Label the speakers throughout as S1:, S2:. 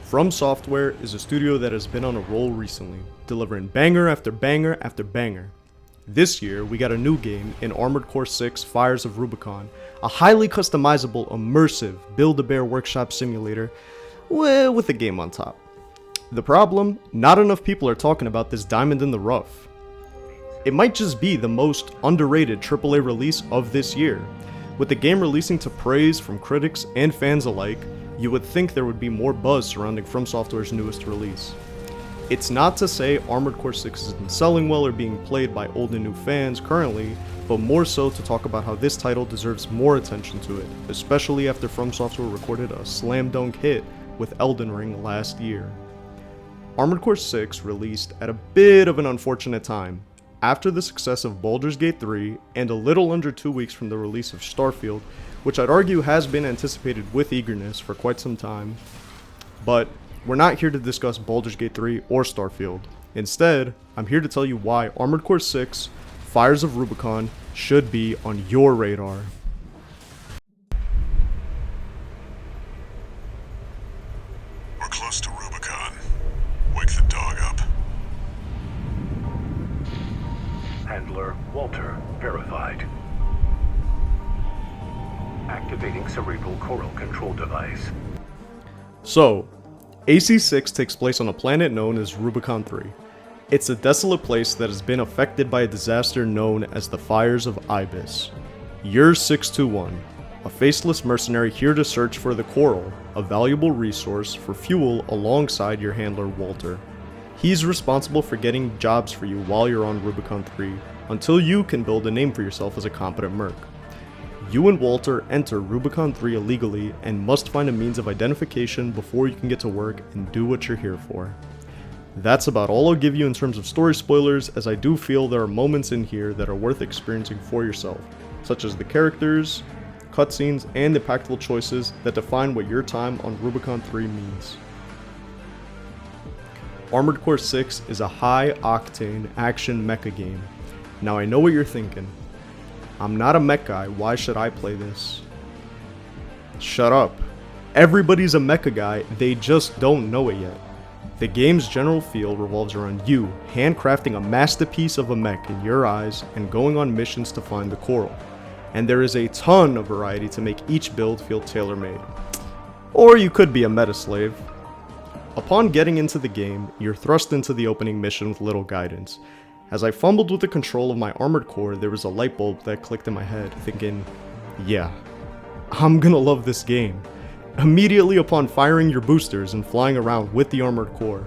S1: From Software is a studio that has been on a roll recently, delivering banger after banger after banger. This year, we got a new game in Armored Core 6 Fires of Rubicon, a highly customizable, immersive, Build-A-Bear workshop simulator with a game on top. The problem? Not enough people are talking about this diamond in the rough. It might just be the most underrated AAA release of this year. With the game releasing to praise from critics and fans alike, you would think there would be more buzz surrounding From Software's newest release. It's not to say Armored Core 6 isn't selling well or being played by old and new fans currently, but more so to talk about how this title deserves more attention to it, especially after From Software recorded a slam dunk hit with Elden Ring last year. Armored Core 6 released at a bit of an unfortunate time, after the success of Baldur's Gate 3 and a little under 2 weeks from the release of Starfield, which I'd argue has been anticipated with eagerness for quite some time. But we're not here to discuss Baldur's Gate 3 or Starfield. Instead, I'm here to tell you why Armored Core 6 Fires of Rubicon should be on your radar.
S2: We're close to Rubicon. Wake the dog up.
S3: Handler Walter verified. Activating cerebral coral control device.
S1: So, AC6 takes place on a planet known as Rubicon 3. It's a desolate place that has been affected by a disaster known as the Fires of Ibis. You're 621, a faceless mercenary here to search for the coral, a valuable resource for fuel alongside your handler Walter. He's responsible for getting jobs for you while you're on Rubicon 3, until you can build a name for yourself as a competent merc. You and Walter enter Rubicon 3 illegally and must find a means of identification before you can get to work and do what you're here for. That's about all I'll give you in terms of story spoilers, as I do feel there are moments in here that are worth experiencing for yourself, such as the characters, cutscenes, and impactful choices that define what your time on Rubicon 3 means. Armored Core 6 is a high-octane action mecha game. Now I know what you're thinking. I'm not a mech guy, why should I play this? Shut up. Everybody's a mecha guy, they just don't know it yet. The game's general feel revolves around you handcrafting a masterpiece of a mech in your eyes and going on missions to find the coral. And there is a ton of variety to make each build feel tailor-made. Or you could be a meta slave. Upon getting into the game, you're thrust into the opening mission with little guidance. As I fumbled with the control of my armored core, there was a light bulb that clicked in my head, thinking, yeah, I'm gonna love this game. Immediately upon firing your boosters and flying around with the armored core,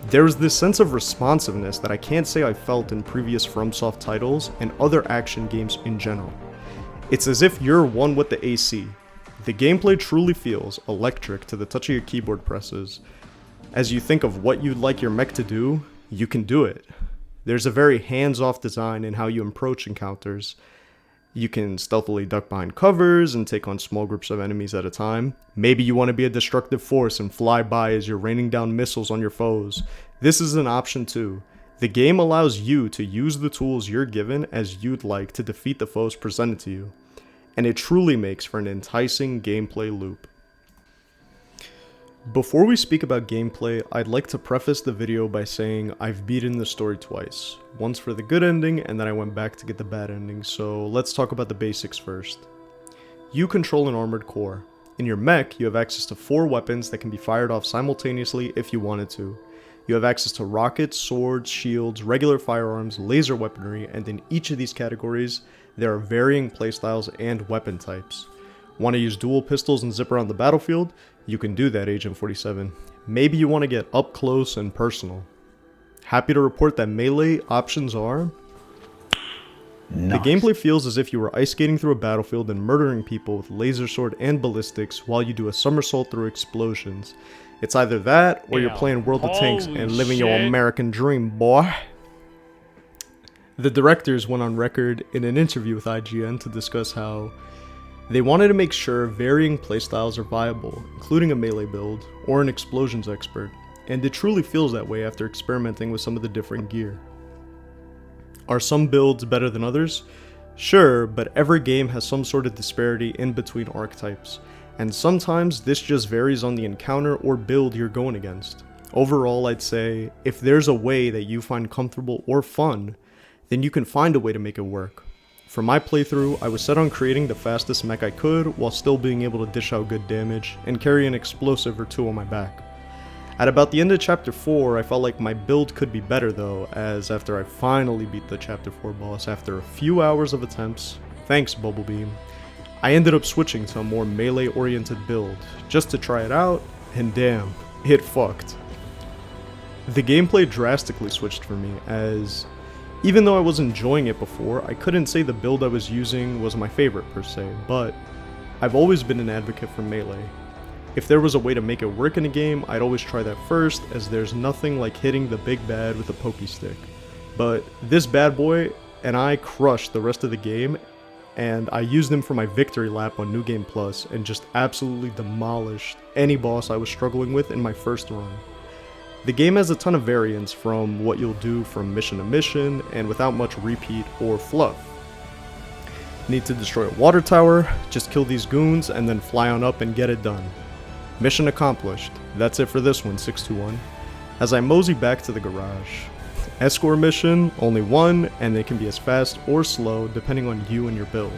S1: there was this sense of responsiveness that I can't say I felt in previous FromSoft titles and other action games in general. It's as if you're one with the AC. The gameplay truly feels electric to the touch of your keyboard presses. As you think of what you'd like your mech to do, you can do it. There's a very hands-off design in how you approach encounters. You can stealthily duck behind covers and take on small groups of enemies at a time. Maybe you want to be a destructive force and fly by as you're raining down missiles on your foes. This is an option too. The game allows you to use the tools you're given as you'd like to defeat the foes presented to you. And it truly makes for an enticing gameplay loop. Before we speak about gameplay, I'd like to preface the video by saying I've beaten the story twice. Once for the good ending, and then I went back to get the bad ending, so let's talk about the basics first. You control an armored core. In your mech, you have access to 4 weapons that can be fired off simultaneously if you wanted to. You have access to rockets, swords, shields, regular firearms, laser weaponry, and in each of these categories, there are varying playstyles and weapon types. Want to use dual pistols and zip around the battlefield? You can do that, Agent 47. Maybe you want to get up close and personal. Happy to report that melee options are... Nice. The gameplay feels as if you were ice skating through a battlefield and murdering people with laser sword and ballistics while you do a somersault through explosions. It's either that, or you're playing World of Tanks and living your American dream, boy. The directors went on record in an interview with IGN to discuss how they wanted to make sure varying playstyles are viable, including a melee build, or an explosions expert, and it truly feels that way after experimenting with some of the different gear. Are some builds better than others? Sure, but every game has some sort of disparity in between archetypes. and sometimes this just varies on the encounter or build you're going against. Overall, I'd say if there's a way that you find comfortable or fun, then you can find a way to make it work. For my playthrough, I was set on creating the fastest mech I could while still being able to dish out good damage and carry an explosive or two on my back. At about the end of chapter 4, I felt like my build could be better though, as after I finally beat the chapter 4 boss after a few hours of attempts, thanks Bubblebeam, I ended up switching to a more melee oriented build, just to try it out, and damn, it fucked. The gameplay drastically switched for me, as even though I was enjoying it before, I couldn't say the build I was using was my favorite per se, but I've always been an advocate for melee. If there was a way to make it work in a game, I'd always try that first, as there's nothing like hitting the big bad with a pokey stick. But this bad boy and I crushed the rest of the game, and I used him for my victory lap on New Game Plus and just absolutely demolished any boss I was struggling with in my first run. The game has a ton of variants from what you'll do from mission to mission, and without much repeat or fluff. Need to destroy a water tower, just kill these goons, and then fly on up and get it done. Mission accomplished. That's it for this one, 621. As I mosey back to the garage. Escort mission, only one, and they can be as fast or slow depending on you and your build.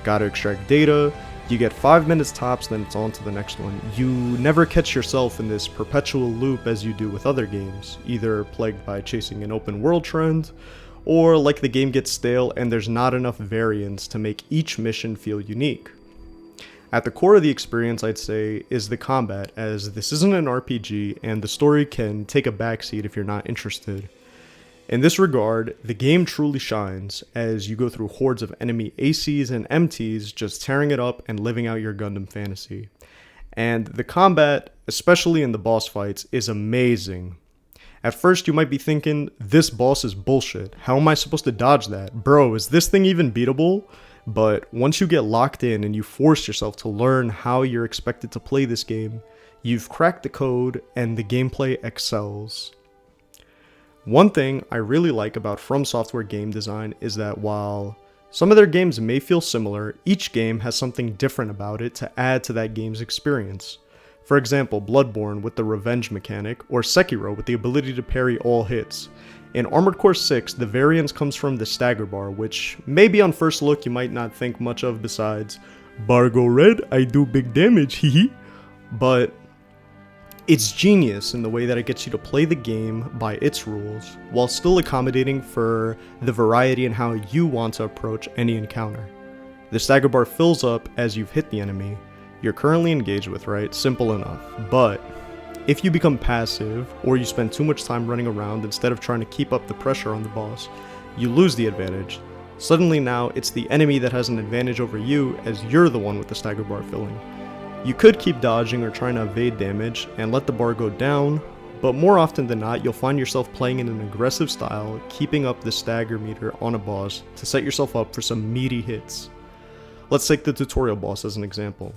S1: Gotta extract data, you get 5 minutes tops, then it's on to the next one. You never catch yourself in this perpetual loop as you do with other games, either plagued by chasing an open world trend, or like the game gets stale and there's not enough variance to make each mission feel unique. At the core of the experience, I'd say, is the combat, as this isn't an RPG and the story can take a backseat if you're not interested. In this regard, the game truly shines, as you go through hordes of enemy ACs and MTs just tearing it up and living out your Gundam fantasy. And the combat, especially in the boss fights, is amazing. At first you might be thinking, this boss is bullshit, how am I supposed to dodge that? Bro, is this thing even beatable? But once you get locked in and you force yourself to learn how you're expected to play this game, you've cracked the code and the gameplay excels. One thing I really like about From Software game design is that while some of their games may feel similar, each game has something different about it to add to that game's experience. For example, Bloodborne with the revenge mechanic, or Sekiro with the ability to parry all hits. In Armored Core 6, the variance comes from the stagger bar, which maybe on first look you might not think much of besides, bar go red, I do big damage, hehe. But it's genius in the way that it gets you to play the game by its rules, while still accommodating for the variety in how you want to approach any encounter. The stagger bar fills up as you've hit the enemy you're currently engaged with, right? Simple enough. But if you become passive, or you spend too much time running around instead of trying to keep up the pressure on the boss, you lose the advantage. Suddenly now, it's the enemy that has an advantage over you, as you're the one with the stagger bar filling. You could keep dodging or trying to evade damage and let the bar go down, but more often than not, you'll find yourself playing in an aggressive style, keeping up the stagger meter on a boss to set yourself up for some meaty hits. Let's take the tutorial boss as an example.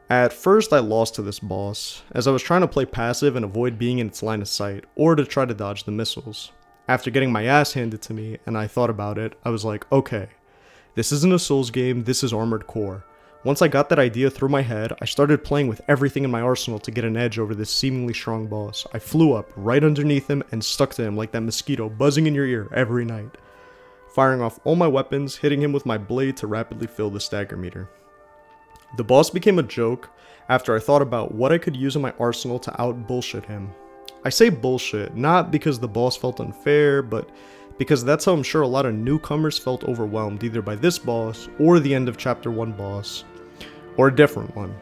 S1: At first I lost to this boss, as I was trying to play passive and avoid being in its line of sight, or to try to dodge the missiles. After getting my ass handed to me, and I thought about it, I was like, okay, this isn't a Souls game, this is Armored Core. Once I got that idea through my head, I started playing with everything in my arsenal to get an edge over this seemingly strong boss. I flew up right underneath him and stuck to him like that mosquito buzzing in your ear every night. Firing off all my weapons, hitting him with my blade to rapidly fill the stagger meter. The boss became a joke after I thought about what I could use in my arsenal to out-bullshit him. I say bullshit, not because the boss felt unfair, but because that's how I'm sure a lot of newcomers felt overwhelmed either by this boss, or the end of Chapter 1 boss, or a different one.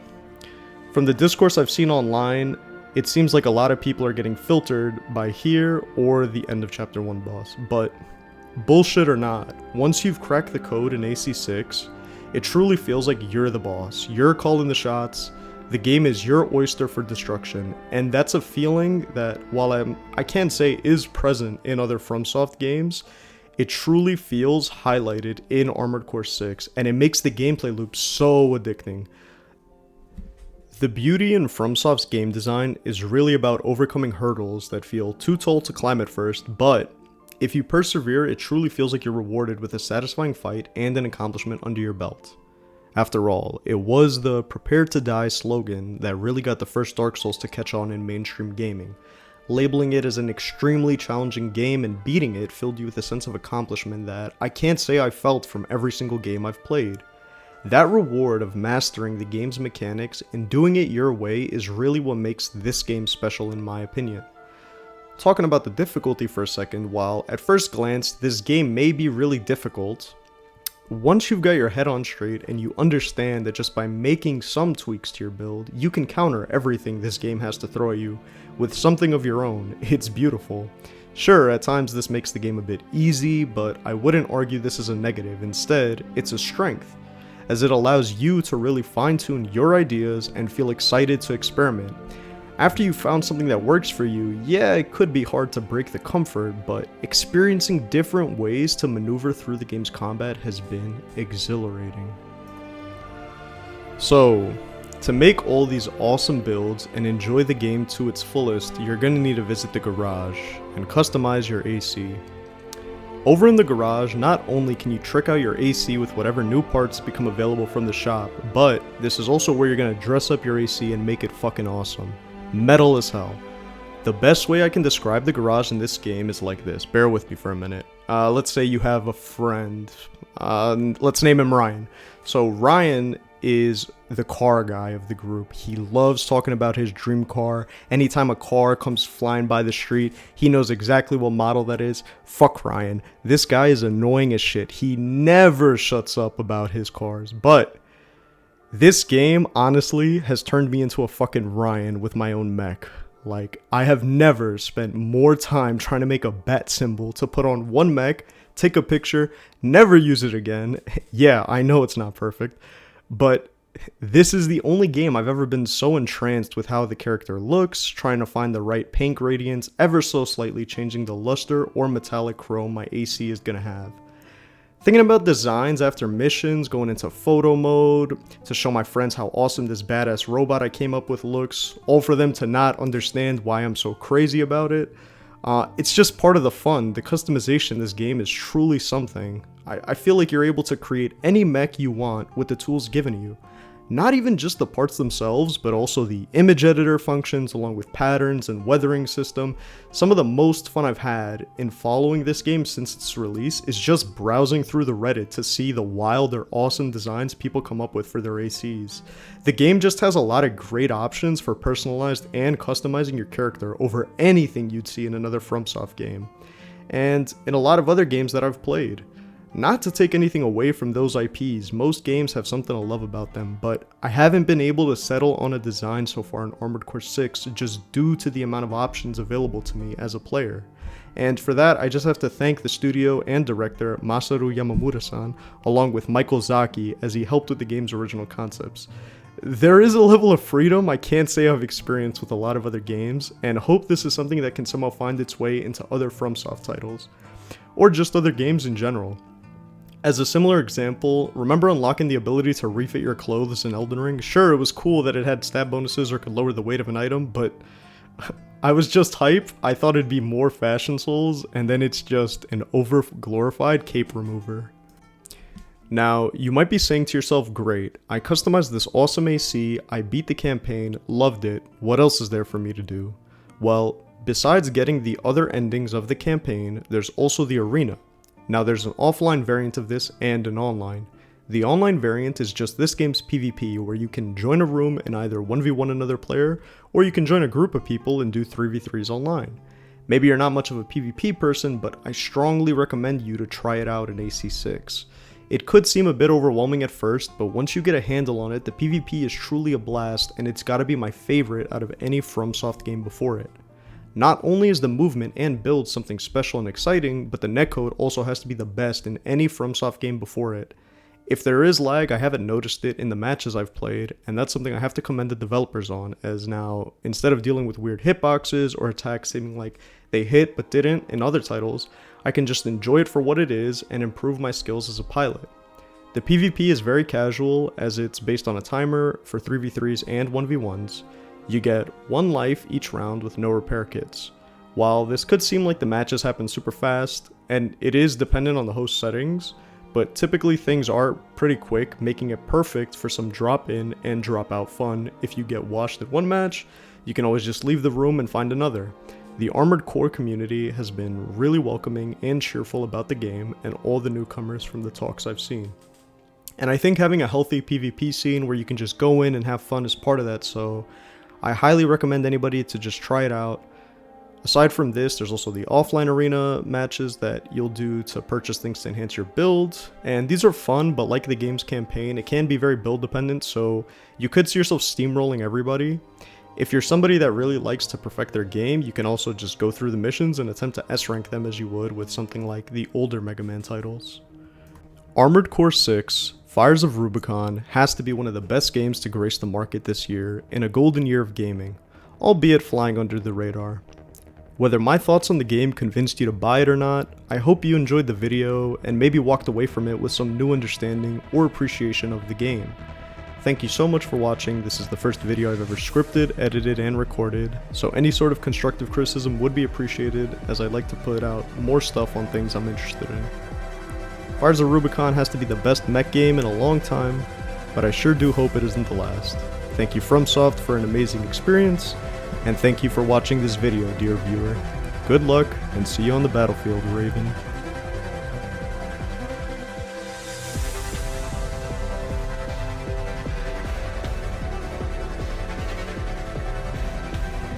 S1: From the discourse I've seen online, it seems like a lot of people are getting filtered by here or the end of Chapter 1 boss, but bullshit or not, once you've cracked the code in AC6, it truly feels like you're the boss, you're calling the shots, the game is your oyster for destruction, and that's a feeling that, while I can't say is present in other FromSoft games, it truly feels highlighted in Armored Core 6, and it makes the gameplay loop so addicting. The beauty in FromSoft's game design is really about overcoming hurdles that feel too tall to climb at first, but if you persevere, it truly feels like you're rewarded with a satisfying fight and an accomplishment under your belt. After all, it was the "prepare to die" slogan that really got the first Dark Souls to catch on in mainstream gaming. Labeling it as an extremely challenging game and beating it filled you with a sense of accomplishment that I can't say I felt from every single game I've played. That reward of mastering the game's mechanics and doing it your way is really what makes this game special in my opinion. Talking about the difficulty for a second, while at first glance this game may be really difficult, once you've got your head on straight and you understand that just by making some tweaks to your build, you can counter everything this game has to throw at you with something of your own, it's beautiful. Sure, at times this makes the game a bit easy, but I wouldn't argue this is a negative. Instead, it's a strength, as it allows you to really fine-tune your ideas and feel excited to experiment. After you've found something that works for you, yeah, it could be hard to break the comfort, but experiencing different ways to maneuver through the game's combat has been exhilarating. So, to make all these awesome builds and enjoy the game to its fullest, you're going to need to visit the garage and customize your AC. Over in the garage, not only can you trick out your AC with whatever new parts become available from the shop, but this is also where you're going to dress up your AC and make it fucking awesome. Metal as hell. The best way I can describe the garage in this game is like this. Bear with me for a minute. Let's say you have a friend. Let's name him Ryan. So Ryan is the car guy of the group. He loves talking about his dream car. Anytime a car comes flying by the street, he knows exactly what model that is. Fuck Ryan. This guy is annoying as shit. He never shuts up about his cars. But this game, honestly, has turned me into a fucking Ryan with my own mech. Like, I have never spent more time trying to make a bat symbol to put on one mech, take a picture, never use it again. Yeah, I know it's not perfect, but this is the only game I've ever been so entranced with how the character looks, trying to find the right paint gradients, ever so slightly changing the luster or metallic chrome my AC is gonna have. Thinking about designs after missions, going into photo mode, to show my friends how awesome this badass robot I came up with looks, all for them to not understand why I'm so crazy about it. It's just part of the fun. The customization in this game is truly something. I feel like you're able to create any mech you want with the tools given you. Not even just the parts themselves, but also the image editor functions along with patterns and weathering system. Some of the most fun I've had in following this game since its release is just browsing through the Reddit to see the wild or awesome designs people come up with for their ACs. The game just has a lot of great options for personalized and customizing your character over anything you'd see in another FromSoft game, and in a lot of other games that I've played. Not to take anything away from those IPs, most games have something to love about them, but I haven't been able to settle on a design so far in Armored Core 6 just due to the amount of options available to me as a player. And for that, I just have to thank the studio and director Masaru Yamamura-san, along with Michael Zaki, as he helped with the game's original concepts. There is a level of freedom I can't say I've experienced with a lot of other games, and hope this is something that can somehow find its way into other FromSoft titles, or just other games in general. As a similar example, remember unlocking the ability to refit your clothes in Elden Ring? Sure, it was cool that it had stat bonuses or could lower the weight of an item, but I was just hype. I thought it'd be more Fashion Souls, and then it's just an over-glorified cape remover. Now, you might be saying to yourself, great, I customized this awesome AC, I beat the campaign, loved it, what else is there for me to do? Well, besides getting the other endings of the campaign, there's also the arena. Now there's an offline variant of this and an online. The online variant is just this game's PvP, where you can join a room and either 1v1 another player, or you can join a group of people and do 3v3s online. Maybe you're not much of a PvP person, but I strongly recommend you to try it out in AC6. It could seem a bit overwhelming at first, but once you get a handle on it, the PvP is truly a blast, and it's gotta be my favorite out of any FromSoft game before it. Not only is the movement and build something special and exciting, but the netcode also has to be the best in any FromSoft game before it. If there is lag, I haven't noticed it in the matches I've played, and that's something I have to commend the developers on, as now, instead of dealing with weird hitboxes or attacks seeming like they hit but didn't in other titles, I can just enjoy it for what it is and improve my skills as a pilot. The PvP is very casual, as it's based on a timer for 3v3s and 1v1s. You get 1 life each round with no repair kits. While this could seem like the matches happen super fast, and it is dependent on the host settings, but typically things are pretty quick, making it perfect for some drop in and drop out fun. If you get washed at one match, you can always just leave the room and find another. The Armored Core community has been really welcoming and cheerful about the game and all the newcomers from the talks I've seen. And I think having a healthy PvP scene where you can just go in and have fun is part of that, so I highly recommend anybody to just try it out. Aside from this, there's also the offline arena matches that you'll do to purchase things to enhance your build, and these are fun, but like the game's campaign, it can be very build dependent, so you could see yourself steamrolling everybody. If you're somebody that really likes to perfect their game, you can also just go through the missions and attempt to S-rank them as you would with something like the older Mega Man titles. Armored Core 6, Fires of Rubicon has to be one of the best games to grace the market this year in a golden year of gaming, albeit flying under the radar. Whether my thoughts on the game convinced you to buy it or not, I hope you enjoyed the video and maybe walked away from it with some new understanding or appreciation of the game. Thank you so much for watching. This is the first video I've ever scripted, edited, and recorded, so any sort of constructive criticism would be appreciated, as I'd like to put out more stuff on things I'm interested in. Fires of Rubicon has to be the best mech game in a long time, but I sure do hope it isn't the last. Thank you FromSoft for an amazing experience, and thank you for watching this video, dear viewer. Good luck, and see you on the battlefield, Raven.